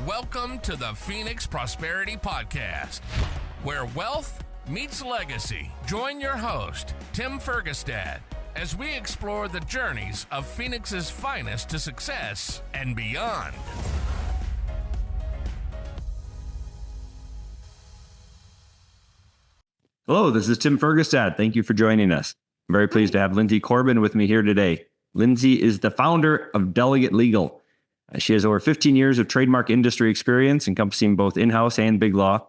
Welcome to the Phoenix Prosperity Podcast, where wealth meets legacy. Join your host, Tim Fergestad, as we explore the journeys of Phoenix's finest to success and beyond. Hello, this is Tim Fergestad. Thank you for joining us. I'm very pleased to have Lindsey Corbin with me here today. Lindsey is the founder of Delegate Legal. She has over 15 years of trademark industry experience, encompassing both in-house and big law.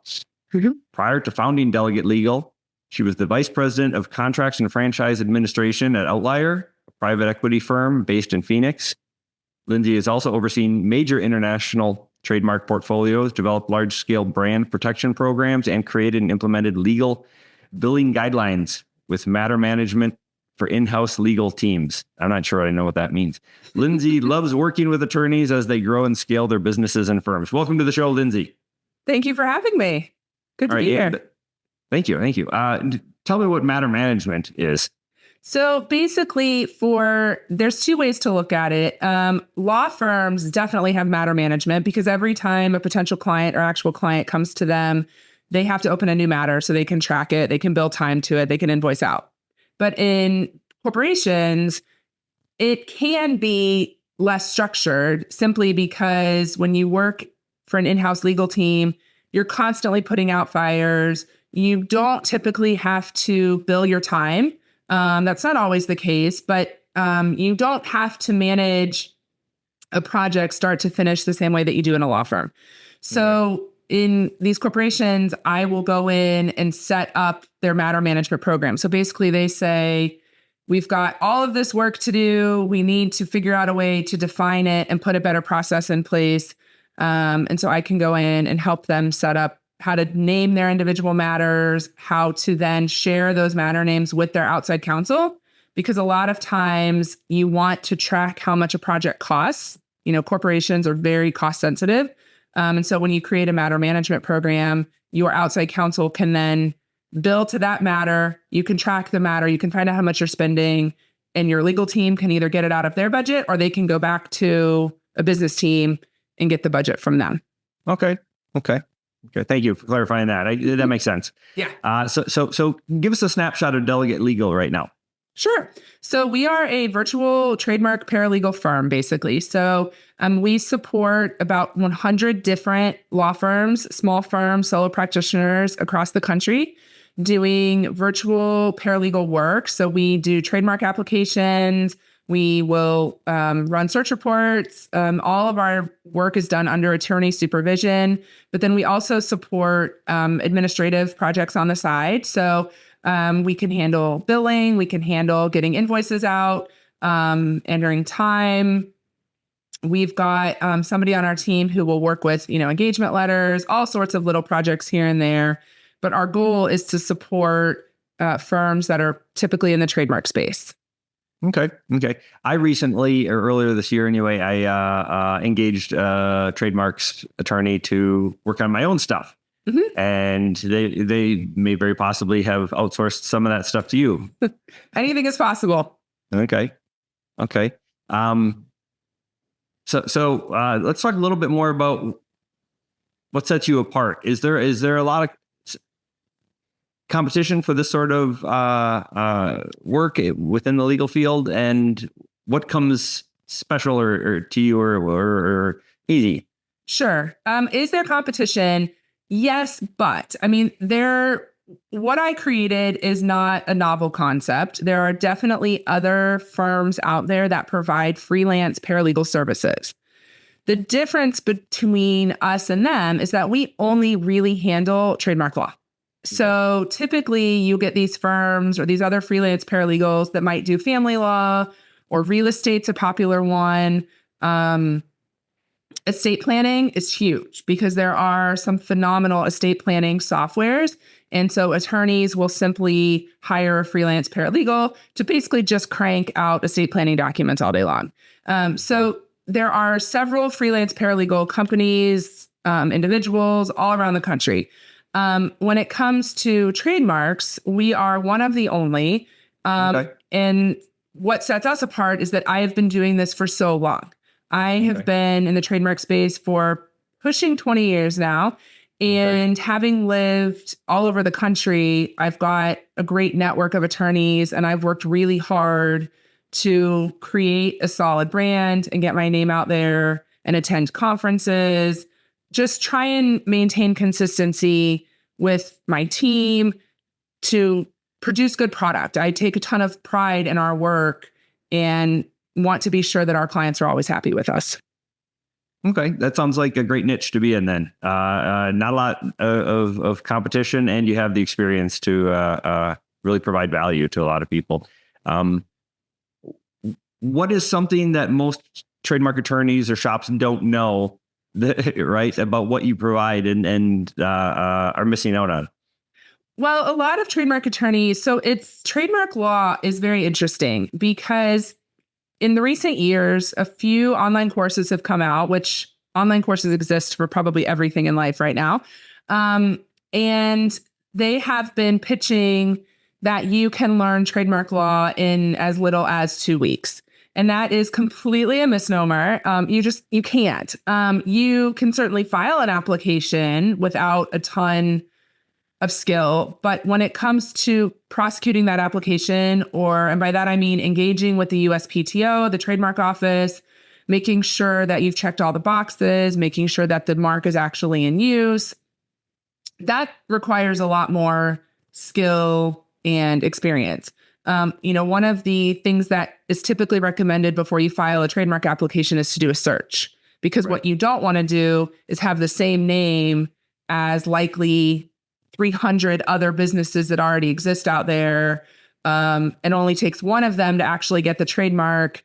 Prior to founding Delegate Legal, she was the vice president of contracts and franchise administration at Outlier, a private equity firm based in Phoenix. Lindsey has also overseen major international trademark portfolios, developed large-scale brand protection programs, and created and implemented legal billing guidelines with matter management for in-house legal teams. I'm not sure I know what that means. Lindsey loves working with attorneys as they grow and scale their businesses and firms. Welcome to the show, Lindsey. Thank you for having me. Good to be here. Thank you. Tell me what matter management is. So basically, there's two ways to look at it. Law firms definitely have matter management because every time a potential client or actual client comes to them, they have to open a new matter so they can track it, they can bill time to it, they can invoice out. But in corporations, it can be less structured simply because when you work for an in-house legal team, you're constantly putting out fires. You don't typically have to bill your time. That's not always the case, but you don't have to manage a project start to finish the same way that you do in a law firm. So in these corporations, I will go in and set up their matter management program. So basically they say, we've got all of this work to do. We need to figure out a way to define it and put a better process in place. And so I can go in and help them set up how to name their individual matters, how to then share those matter names with their outside counsel. Because a lot of times you want to track how much a project costs. You know, corporations are very cost sensitive. And so when you create a matter management program, your outside counsel can then bill to that matter. You can track the matter. You can find out how much you're spending. And your legal team can either get it out of their budget or they can go back to a business team and get the budget from them. Okay. Thank you for clarifying that. That makes sense. Yeah. So give us a snapshot of Delegate Legal right now. Sure. So we are a virtual trademark paralegal firm, basically. So we support about 100 different law firms, small firms, solo practitioners across the country doing virtual paralegal work. So we do trademark applications. We will run search reports. All of our work is done under attorney supervision, but then we also support administrative projects on the side. So we can handle billing, we can handle getting invoices out, entering time. We've got somebody on our team who will work with, engagement letters, all sorts of little projects here and there. But our goal is to support firms that are typically in the trademark space. Okay. I recently, or earlier this year anyway, I engaged a trademarks attorney to work on my own stuff. Mm-hmm. And they may very possibly have outsourced some of that stuff to you. Anything is possible. Okay. So let's talk a little bit more about what sets you apart. Is there a lot of competition for this sort of work within the legal field, and what comes special or to you or easy? Sure. Is there competition? Yes, but what I created is not a novel concept. There are definitely other firms out there that provide freelance paralegal services. The difference between us and them is that we only really handle trademark law. So typically you get these firms or these other freelance paralegals that might do family law, or real estate's a popular one. Estate planning is huge because there are some phenomenal estate planning softwares. And so attorneys will simply hire a freelance paralegal to basically just crank out estate planning documents all day long. So there are several freelance paralegal companies, individuals all around the country. When it comes to trademarks, we are one of the only. And what sets us apart is that I have been doing this for so long. I have been in the trademark space for pushing 20 years now. And having lived all over the country, I've got a great network of attorneys, and I've worked really hard to create a solid brand and get my name out there and attend conferences, just try and maintain consistency with my team to produce good product. I take a ton of pride in our work and want to be sure that our clients are always happy with us. Okay, that sounds like a great niche to be in then. Not a lot of competition, and you have the experience to really provide value to a lot of people. What is something that most trademark attorneys or shops don't know, right, about what you provide and are missing out on? Well, a lot of trademark attorneys, so trademark law is very interesting because in the recent years, a few online courses have come out, which online courses exist for probably everything in life right now. And they have been pitching that you can learn trademark law in as little as 2 weeks. And that is completely a misnomer. You can't. You can certainly file an application without a ton of skill. But when it comes to prosecuting that application, and by that I mean engaging with the USPTO, the trademark office, making sure that you've checked all the boxes, making sure that the mark is actually in use, that requires a lot more skill and experience. One of the things that is typically recommended before you file a trademark application is to do a search, because what you don't want to do is have the same name as likely 300 other businesses that already exist out there. It only takes one of them to actually get the trademark.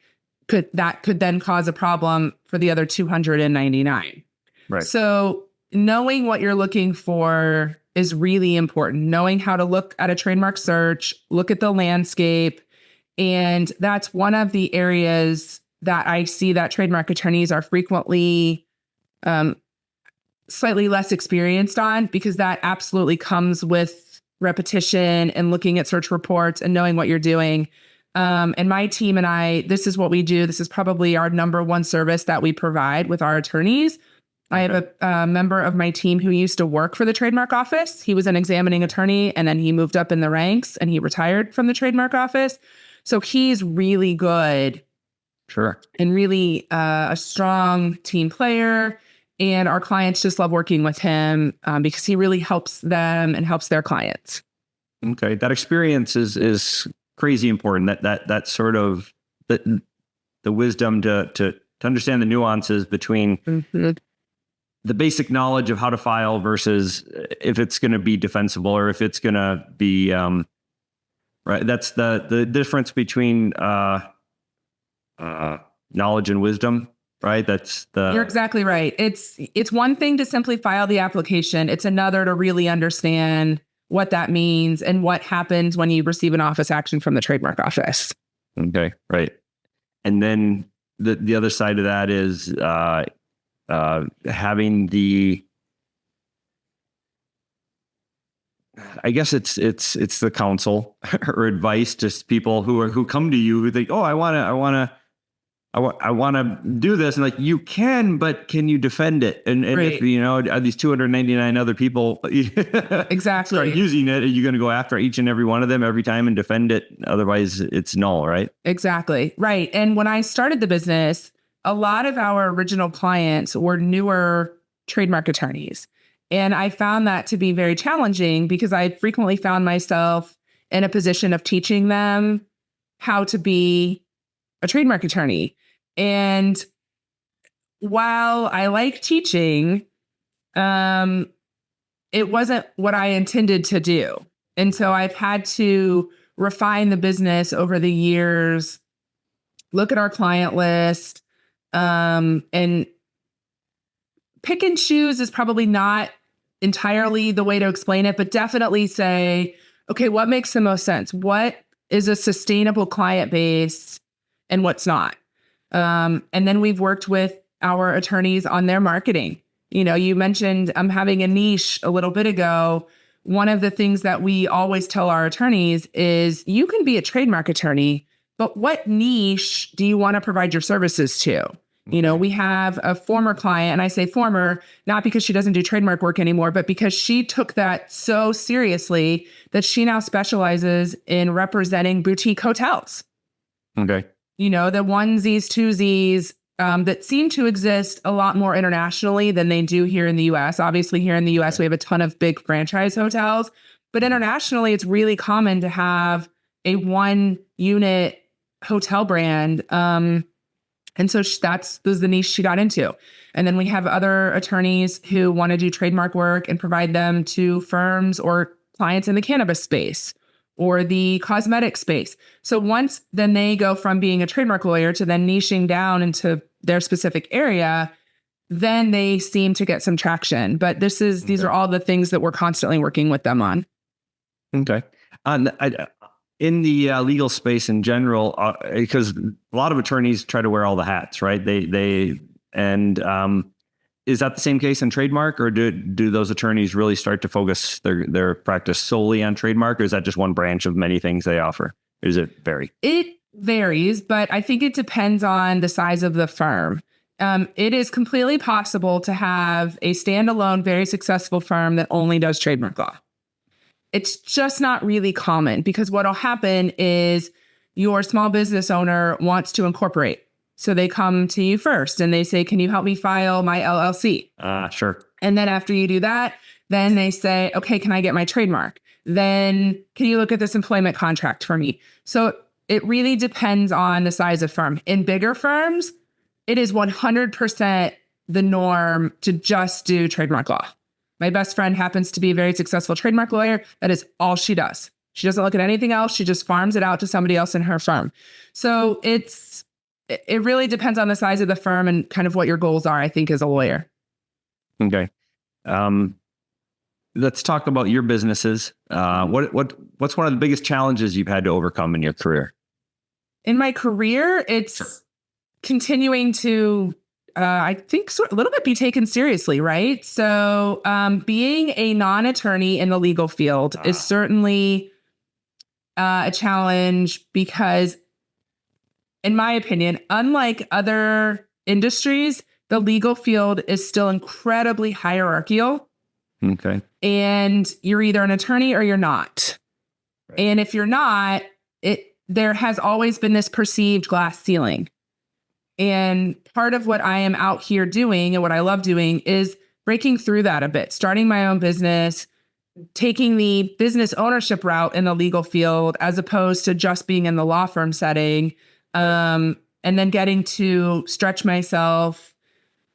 That could then cause a problem for the other 299. Right. So knowing what you're looking for is really important. Knowing how to look at a trademark search, look at the landscape. And that's one of the areas that I see that trademark attorneys are frequently slightly less experienced on, because that absolutely comes with repetition and looking at search reports and knowing what you're doing. And my team and I, this is what we do. This is probably our number one service that we provide with our attorneys. I have a member of my team who used to work for the trademark office. He was an examining attorney, and then he moved up in the ranks and he retired from the trademark office. So he's really good. Sure. And really a strong team player. And our clients just love working with him because he really helps them and helps their clients. Okay. That experience is crazy important. That sort of the wisdom to understand the nuances between the basic knowledge of how to file versus if it's going to be defensible or if it's going to be right. That's the difference between knowledge and wisdom. Right. You're exactly right. It's one thing to simply file the application. It's another to really understand what that means and what happens when you receive an office action from the trademark office. Okay. Right. And then the other side of that is having I guess it's the counsel or advice to people who come to you who think, oh, I want to do this, and like, you can, but can you defend it? And right. If these 299 other people exactly start using it, are you going to go after each and every one of them every time and defend it? Otherwise, it's null, right? Exactly. Right. And when I started the business, a lot of our original clients were newer trademark attorneys. And I found that to be very challenging because I frequently found myself in a position of teaching them how to be a trademark attorney. And while I like teaching, it wasn't what I intended to do. And so I've had to refine the business over the years, look at our client list, and pick and choose is probably not entirely the way to explain it, but definitely say, okay, what makes the most sense? What is a sustainable client base and what's not? And then we've worked with our attorneys on their marketing. You mentioned having a niche a little bit ago. One of the things that we always tell our attorneys is you can be a trademark attorney, but what niche do you want to provide your services to? We have a former client, and I say former, not because she doesn't do trademark work anymore, but because she took that so seriously that she now specializes in representing boutique hotels. Okay. The onesies, twosies that seem to exist a lot more internationally than they do here in the US. Obviously, here in the US, we have a ton of big franchise hotels, but internationally, it's really common to have a one unit hotel brand. And so that was the niche she got into. And then we have other attorneys who want to do trademark work and provide them to firms or clients in the cannabis space or the cosmetic space. So once then they go from being a trademark lawyer to then niching down into their specific area, then they seem to get some traction. But these are all the things that we're constantly working with them on. Okay. In the legal space in general, because a lot of attorneys try to wear all the hats, right? Is that the same case in trademark, or do those attorneys really start to focus their practice solely on trademark, or is that just one branch of many things they offer? Or does it vary? It varies, but I think it depends on the size of the firm. It is completely possible to have a standalone, very successful firm that only does trademark law. It's just not really common, because what'll happen is your small business owner wants to incorporate. So they come to you first and they say, can you help me file my LLC? Sure. And then after you do that, then they say, okay, can I get my trademark? Then can you look at this employment contract for me? So it really depends on the size of firm. In bigger firms, it is 100% the norm to just do trademark law. My best friend happens to be a very successful trademark lawyer. That is all she does. She doesn't look at anything else. She just farms it out to somebody else in her firm. So it really depends on the size of the firm and kind of what your goals are, I think, as a lawyer. Okay. Let's talk about your businesses. What's one of the biggest challenges you've had to overcome in your career? In my career, it's continuing to I think a little bit be taken seriously, right? So being a non-attorney in the legal field is certainly a challenge because, in my opinion, unlike other industries, the legal field is still incredibly hierarchical. Okay. And you're either an attorney or you're not. Right. And if you're not, there has always been this perceived glass ceiling. And part of what I am out here doing and what I love doing is breaking through that a bit, starting my own business, taking the business ownership route in the legal field, as opposed to just being in the law firm setting, and then getting to stretch myself,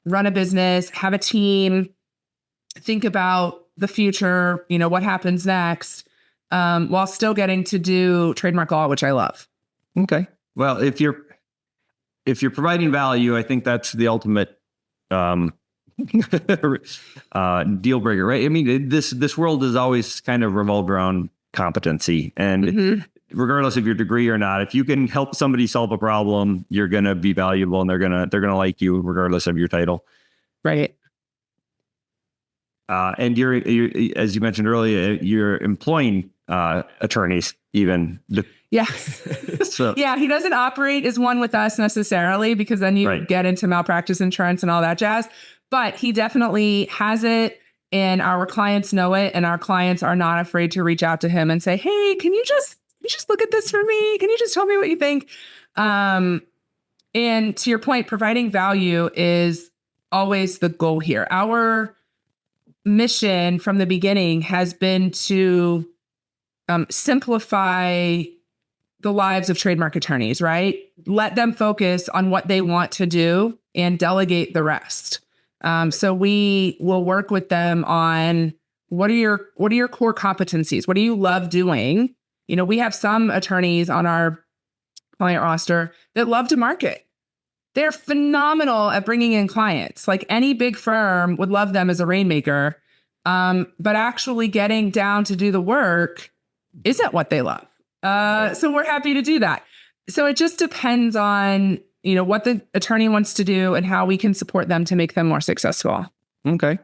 run a business, have a team, think about the future, what happens next, while still getting to do trademark law, which I love. Okay. Well, if you're providing value, I think that's the ultimate deal breaker, right? I mean, this world is always kind of revolved around competency, and regardless of your degree or not, if you can help somebody solve a problem, you're going to be valuable, and they're gonna like you regardless of your title, right? And you're as you mentioned earlier, you're employing attorneys even. Yes. So, yeah, he doesn't operate as one with us necessarily, because then you get into malpractice insurance and all that jazz. But he definitely has it, and our clients know it, and our clients are not afraid to reach out to him and say, "Hey, can you just look at this for me? Can you just tell me what you think?" And to your point, providing value is always the goal here. Our mission from the beginning has been to simplify the lives of trademark attorneys, right? Let them focus on what they want to do and delegate the rest. So we will work with them on what are your core competencies? What do you love doing? We have some attorneys on our client roster that love to market. They're phenomenal at bringing in clients. Like any big firm would love them as a rainmaker. But actually getting down to do the work isn't what they love. So we're happy to do that. So it just depends on, what the attorney wants to do and how we can support them to make them more successful. Okay.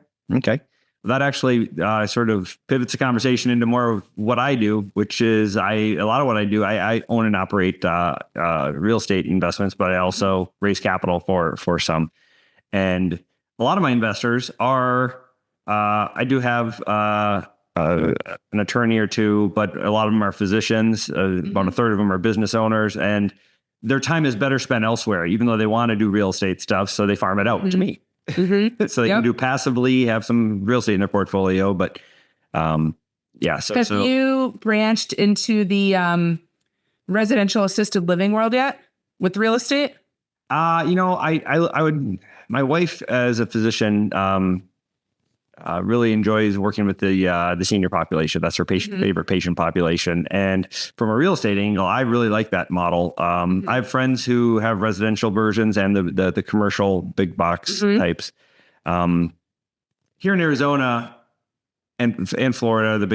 that actually sort of pivots the conversation into more of what I do, which is a lot of what I do. I own and operate real estate investments, but I also raise capital for some. And a lot of my investors are, I do have an attorney or two, but a lot of them are physicians. About a third of them are business owners, and their time is better spent elsewhere, even though they want to do real estate stuff. So they farm it out to me. So they can do passively, have some real estate in their portfolio. But yeah. So have you branched into the residential assisted living world yet with real estate? I would. My wife, as a physician, really enjoys working with the senior population. That's her favorite patient population. And from a real estate angle, I really like that model. I have friends who have residential versions and the commercial big box types. Here in Arizona and Florida, the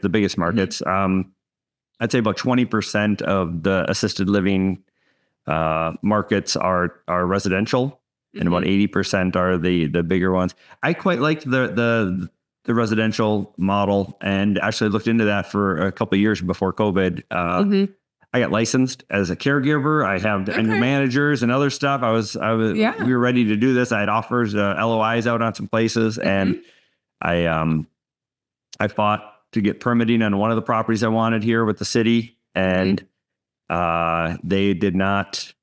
biggest markets, I'd say about 20% of the assisted living markets are residential. And about 80% are the bigger ones. I quite liked the residential model, and actually looked into that for a couple of years before COVID. I got licensed as a caregiver. I have new managers and other stuff. We were ready to do this. I had offers, LOIs out on some places, and I fought to get permitting on one of the properties I wanted here with the city, and they did not.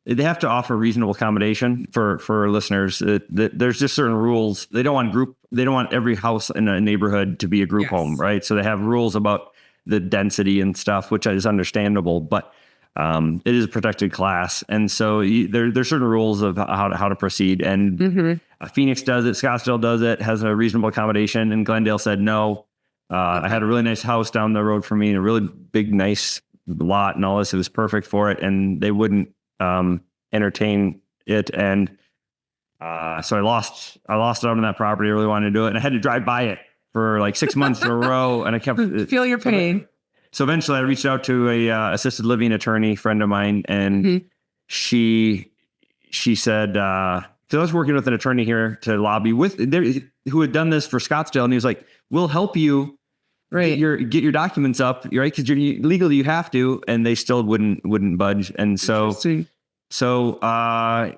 They have to offer reasonable accommodation for listeners. There's just certain rules. They don't want every house in a neighborhood to be a group home, right? So they have rules about the density and stuff, which is understandable, but it is a protected class. And so there's certain rules of how to proceed. And Phoenix does it, Scottsdale does it, has a reasonable accommodation, and Glendale said no. I had a really nice house down the road from me, and a really big, nice lot and all this. It was perfect for it, and they wouldn't entertain it. And so I lost out on that property. I really wanted to do it, and I had to drive by it for like 6 months in a row, and I kept feel your pain. So eventually I reached out to a assisted living attorney friend of mine, and she said, so I was working with an attorney here to lobby who had done this for Scottsdale, and he was like, we'll help you get your documents up, right? Because legally you have to, and they still wouldn't budge. And so I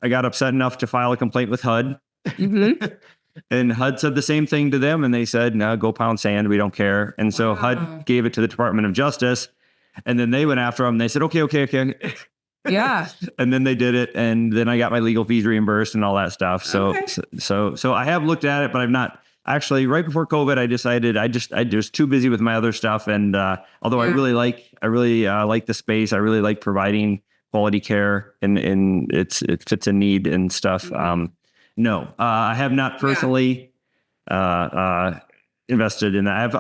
got upset enough to file a complaint with HUD. And HUD said the same thing to them, and they said, no, go pound sand, we don't care. And so HUD gave it to the Department of Justice, and then they went after them. They said, okay. Yeah. And then they did it, and then I got my legal fees reimbursed and all that stuff. So I have looked at it, but I've not. Actually, right before COVID, I decided I was too busy with my other stuff. And although I really like the space, I really like providing quality care, and it fits a need and stuff. No, I have not personally invested in that.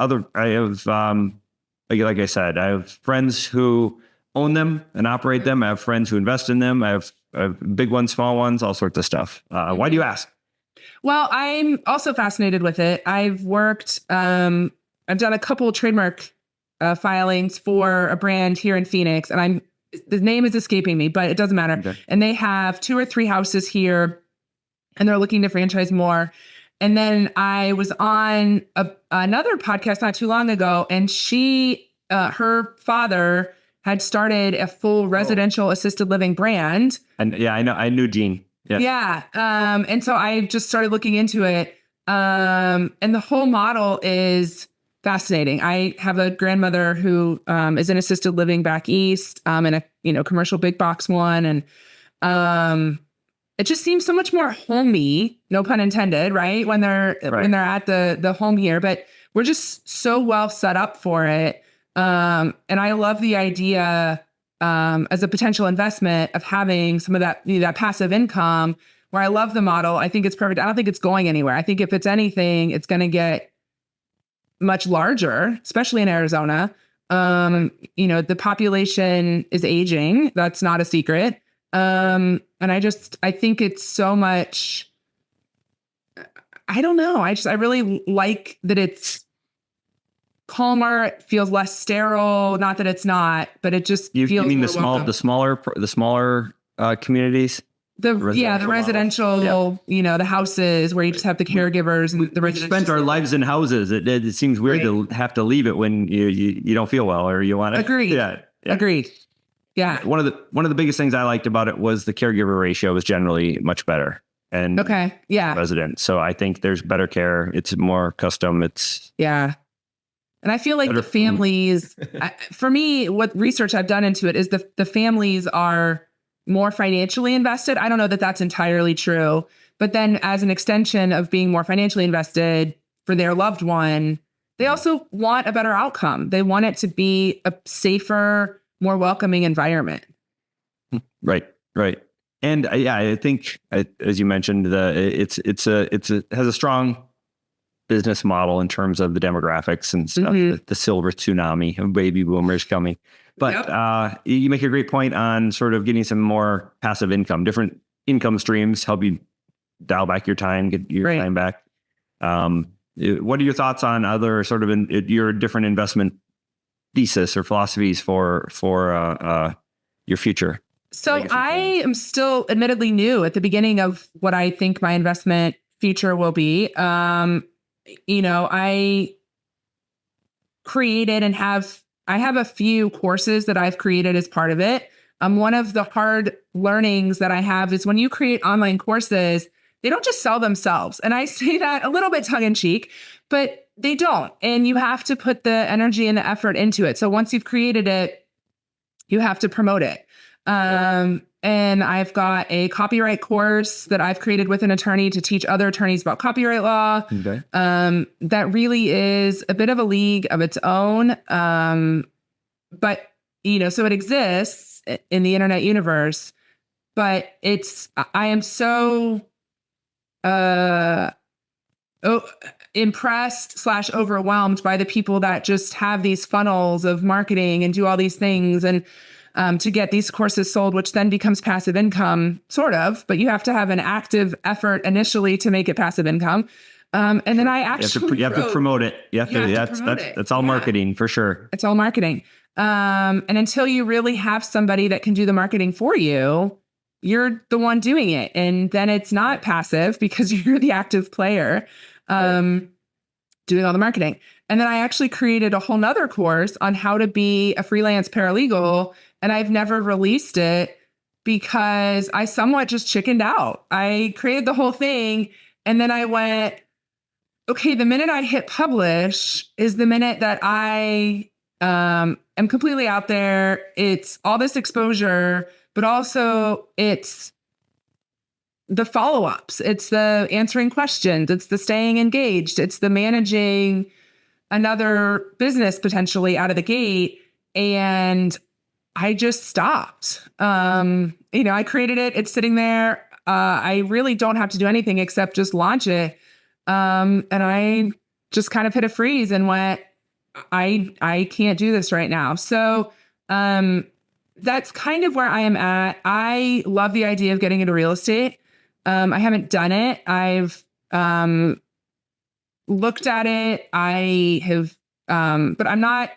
Like I said, I have friends who own them and operate them. I have friends who invest in them. I have big ones, small ones, all sorts of stuff. Why do you ask? Well, I'm also fascinated with it. I've worked, I've done a couple of trademark filings for a brand here in Phoenix, and the name is escaping me, but it doesn't matter. Okay. And they have 2 or 3 houses here, and they're looking to franchise more. And then I was on another podcast not too long ago, and her father had started a full residential assisted living brand. And yeah, I knew Gene. Yeah. And so I just started looking into it. And the whole model is fascinating. I have a grandmother who is in assisted living back east, in a commercial big box one. And it just seems so much more homey, no pun intended, right? When they're at the home here, but we're just so well set up for it. And I love the idea as a potential investment of having some of that passive income, where I love the model. I think it's perfect. I don't think it's going anywhere. I think if it's anything, it's going to get much larger, especially in Arizona. The population is aging. That's not a secret. And I think it's so much, I don't know. I really like that it's calmer. It feels less sterile. Not that it's not, but it just feels. You mean the smaller communities? The residential, the houses where you just have the caregivers and the we spent our lives in houses. It seems weird to have to leave it when you don't feel well or you want to. Agreed. Yeah. Agreed. Yeah. One of the biggest things I liked about it was the caregiver ratio was generally much better. And resident. So I think there's better care. It's more custom. And I feel like the families, for me, what research I've done into it is the families are more financially invested. I don't know that that's entirely true, but then as an extension of being more financially invested for their loved one, they also want a better outcome. They want it to be a safer, more welcoming environment. Right. And I think, as you mentioned, it has a strong business model in terms of the demographics and stuff. The silver tsunami of baby boomers coming. But you make a great point on sort of getting some more passive income, different income streams, help you dial back your time, get your time back. What are your thoughts on other sort of your different investment thesis or philosophies for your future? So I am still admittedly new at the beginning of what I think my investment future will be. I created and I have a few courses that I've created as part of it. One of the hard learnings that I have is when you create online courses, they don't just sell themselves. And I say that a little bit tongue in cheek, but they don't. And you have to put the energy and the effort into it. So once you've created it, you have to promote it. And I've got a copyright course that I've created with an attorney to teach other attorneys about copyright law. Okay. That really is a bit of a league of its own. But, so it exists in the internet universe, but I am so, impressed / overwhelmed by the people that just have these funnels of marketing and do all these things and to get these courses sold, which then becomes passive income, sort of, but you have to have an active effort initially to make it passive income. And then I actually you have to promote it. That's all marketing for sure. It's all marketing. And until you really have somebody that can do the marketing for you, you're the one doing it. And then it's not passive because you're the active player doing all the marketing. And then I actually created a whole nother course on how to be a freelance paralegal. And I've never released it because I somewhat just chickened out. I created the whole thing. And then I went, okay, the minute I hit publish is the minute that I am completely out there. It's all this exposure, but also it's the follow-ups. It's the answering questions. It's the staying engaged. It's the managing another business potentially out of the gate. And I just stopped. I created it. It's sitting there. I really don't have to do anything except just launch it. And I just kind of hit a freeze and went, I can't do this right now. So that's kind of where I am at. I love the idea of getting into real estate. I haven't done it. I've looked at it. I have, but I'm not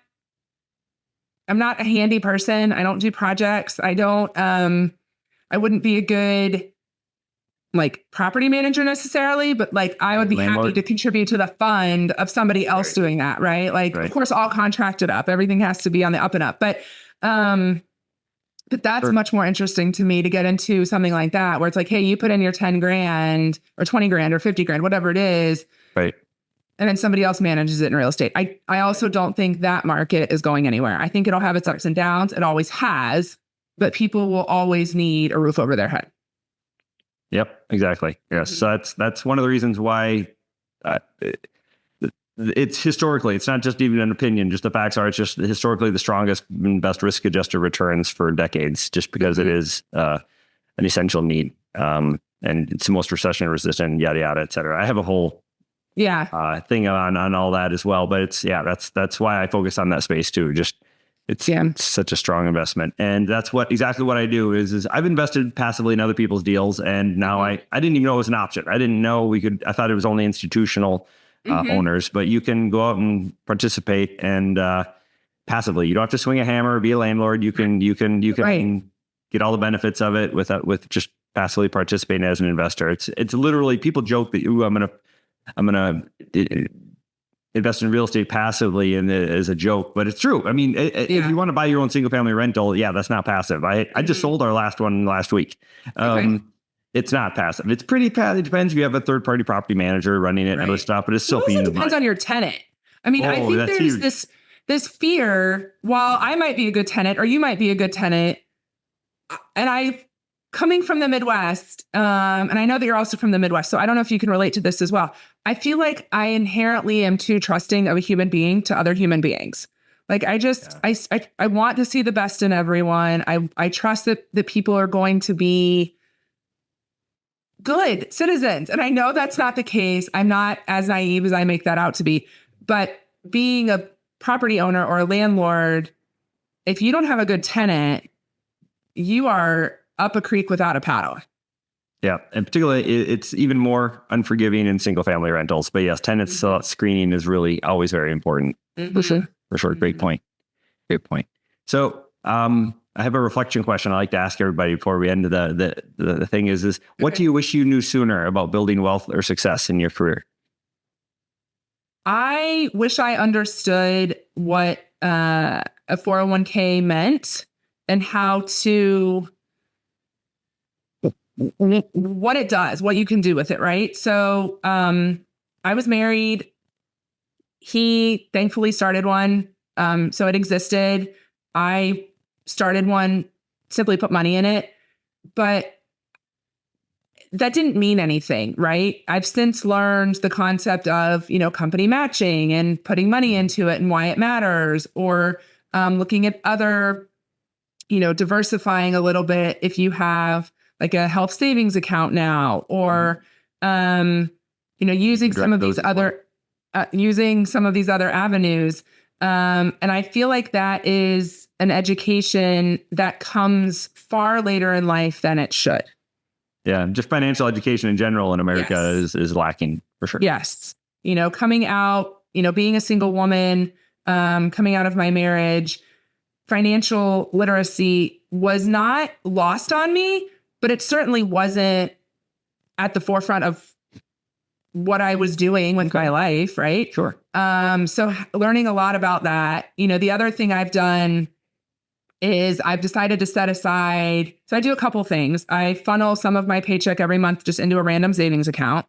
a handy person. I don't do projects. I wouldn't be a good property manager necessarily, but I would be happy to contribute to the fund of somebody else doing that. Right. Of course, all contracted up, everything has to be on the up and up, but that's much more interesting to me to get into something like that, where it's hey, you put in your 10 grand or 20 grand or 50 grand, whatever it is. Right. And then somebody else manages it in real estate. I also don't think that market is going anywhere. I think it'll have its ups and downs. It always has, but people will always need a roof over their head. Yep, exactly. Yes. So that's one of the reasons why it's historically, it's not just even an opinion, just the facts are, it's just historically the strongest and best risk adjusted returns for decades, just because it is an essential need. And it's the most recession resistant, yada, yada, et cetera. I have a whole thing on all that as well, but that's why I focus on that space too. It's such a strong investment. And that's exactly what I do is I've invested passively in other people's deals. And now I didn't even know it was an option. I didn't know I thought it was only institutional owners, but you can go out and participate and passively. You don't have to swing a hammer or be a landlord. You can get all the benefits of it with just passively participating as an investor. It's literally, people joke that, ooh, I'm gonna invest in real estate passively and as a joke, but it's true. I mean, if you want to buy your own single family rental, that's not passive. I just sold our last one last week. It's not passive. It's pretty passive. It depends if you have a third party property manager running it and other stuff, but it's still it depends on your tenant. I mean, I think there's this fear, while I might be a good tenant or you might be a good tenant, and coming from the Midwest, and I know that you're also from the Midwest, so I don't know if you can relate to this as well. I feel like I inherently am too trusting of a human being to other human beings. Like I want to see the best in everyone. I trust that people are going to be good citizens. And I know that's not the case. I'm not as naive as I make that out to be. But being a property owner or a landlord, if you don't have a good tenant, you are up a creek without a paddle. Yeah. And particularly, it's even more unforgiving in single family rentals. But yes, tenant screening is really always very important. For sure. Great point. So I have a reflection question I like to ask everybody before we end the thing is what do you wish you knew sooner about building wealth or success in your career? I wish I understood what a 401k meant and how to, what it does, what you can do with it, right? So I was married. He thankfully started one. So it existed. I started one, simply put money in it. But that didn't mean anything, right? I've since learned the concept of, company matching and putting money into it and why it matters, or looking at other, diversifying a little bit if you have like a health savings account now, or, using some of these other avenues. And I feel like that is an education that comes far later in life than it should. Yeah, just financial education in general in America is lacking for sure. Yes. Coming out, being a single woman, coming out of my marriage, financial literacy was not lost on me, but it certainly wasn't at the forefront of what I was doing with my life, right? Sure. So learning a lot about that. The other thing I've done is I've decided to set aside, so I do a couple things. I funnel some of my paycheck every month just into a random savings account.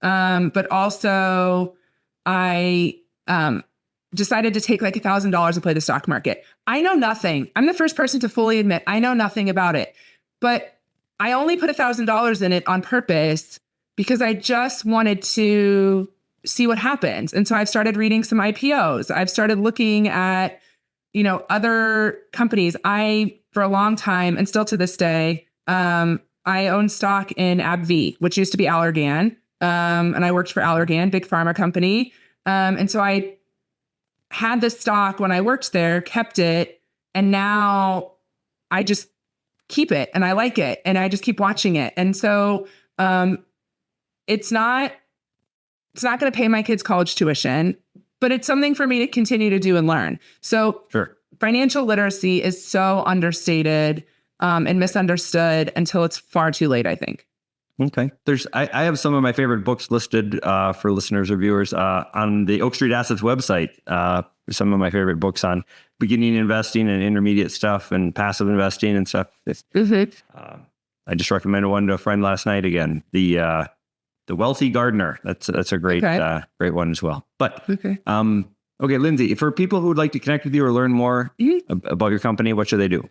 But also I decided to take like $1,000 to play the stock market. I know nothing. I'm the first person to fully admit I know nothing about it, but I only put $1,000 in it on purpose because I just wanted to see what happens. And so I've started reading some IPOs. I've started looking at other companies. For a long time, and still to this day, I own stock in AbbVie, which used to be Allergan. And I worked for Allergan, big pharma company. And so I had this stock when I worked there, kept it, and now I just keep it and I like it and I just keep watching it. And so it's not going to pay my kids' college tuition, but it's something for me to continue to do and learn. So financial literacy is so understated and misunderstood until it's far too late, I think. Okay. I have some of my favorite books listed for listeners or viewers on the Oak Street Assets website. Some of my favorite books on beginning investing and intermediate stuff and passive investing and stuff. I just recommended one to a friend last night again. The Wealthy Gardener. That's a great great one as well. But okay, Lindsey, for people who would like to connect with you or learn more about your company, what should they do?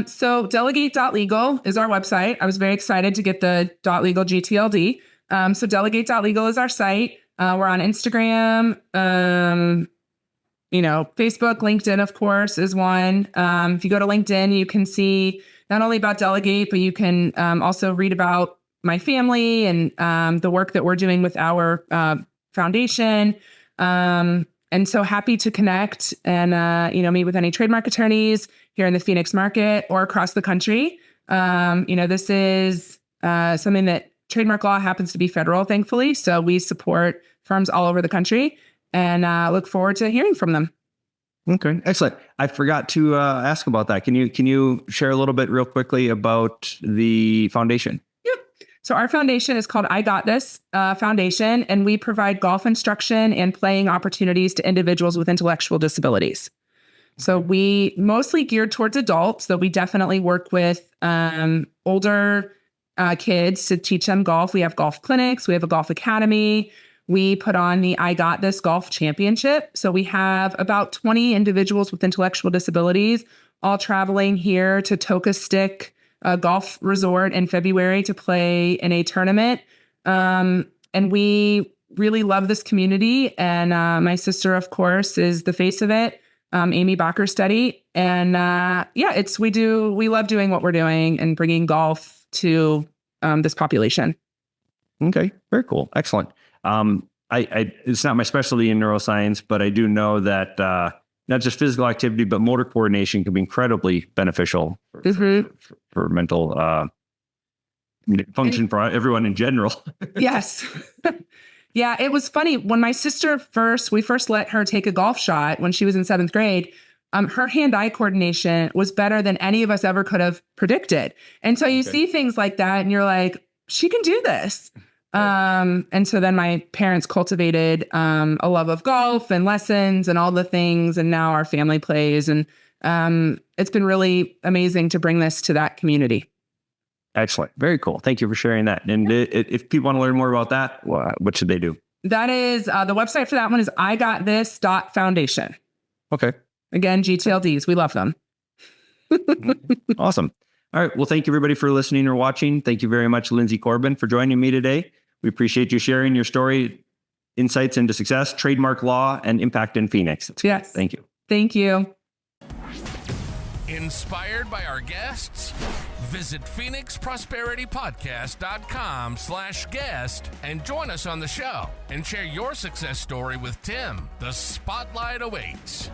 So delegate.legal is our website. I was very excited to get the .legal GTLD. So delegate.legal is our site. We're on Instagram, Facebook, LinkedIn, of course, is one. If you go to LinkedIn, you can see not only about Delegate, but you can also read about my family and the work that we're doing with our foundation. And so happy to connect and, meet with any trademark attorneys here in the Phoenix market or across the country. This is something that trademark law happens to be federal, thankfully. So we support firms all over the country and look forward to hearing from them. Okay, excellent. I forgot to ask about that. Can you share a little bit real quickly about the foundation? Yep. So our foundation is called I Got This Foundation, and we provide golf instruction and playing opportunities to individuals with intellectual disabilities. So we mostly geared towards adults, though we definitely work with older kids to teach them golf. We have golf clinics. We have a golf academy. We put on the I Got This Golf Championship. So we have about 20 individuals with intellectual disabilities all traveling here to Toka Stick Golf Resort in February to play in a tournament. And we really love this community. And my sister, of course, is the face of it, Amy Bacher-Steady. And we love doing what we're doing and bringing golf to this population. Okay, very cool. Excellent. It's not my specialty in neuroscience, but I do know that not just physical activity, but motor coordination can be incredibly beneficial for mental function for everyone in general. Yes. Yeah, it was funny. When my sister we first let her take a golf shot when she was in 7th grade, her hand-eye coordination was better than any of us ever could have predicted. And so you see things like that and you're like, she can do this. And so then my parents cultivated a love of golf and lessons and all the things. And now our family plays. And it's been really amazing to bring this to that community. Excellent. Very cool. Thank you for sharing that. And if people want to learn more about that, what should they do? That is the website for that one is igotthis.foundation. Okay. Again, GTLDs. We love them. Awesome. All right. Well, thank you everybody for listening or watching. Thank you very much, Lindsey Corbin, for joining me today. We appreciate you sharing your story, insights into success, trademark law, and impact in Phoenix. Yes. Thank you. Thank you. Inspired by our guests? Visit PhoenixProsperityPodcast.com/guest and join us on the show and share your success story with Tim. The spotlight awaits.